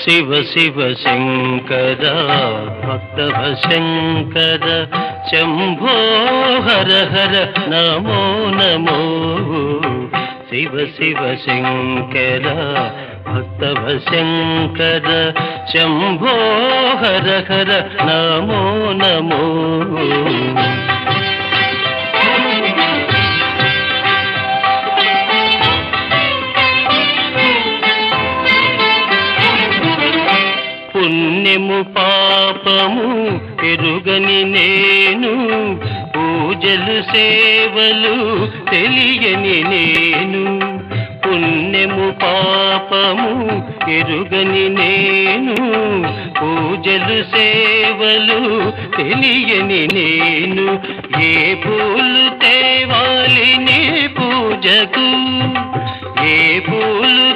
శివ శివ శంకర భక్తవ శంకర శంభో హర హర నమో నమో శివ శివ శంకర భక్తవ శంకర శంభో హర హర నమో నమో పుణ్యము పాపము ఎరుగని నేను పూజలు సేవలు తెలియని నేను పుణ్యము పాపము ఎరుగని నేను పూజలు సేవలు తెలియని నేను ఏ పూలు తేవాలి నీ పూజకు ఏ పూలు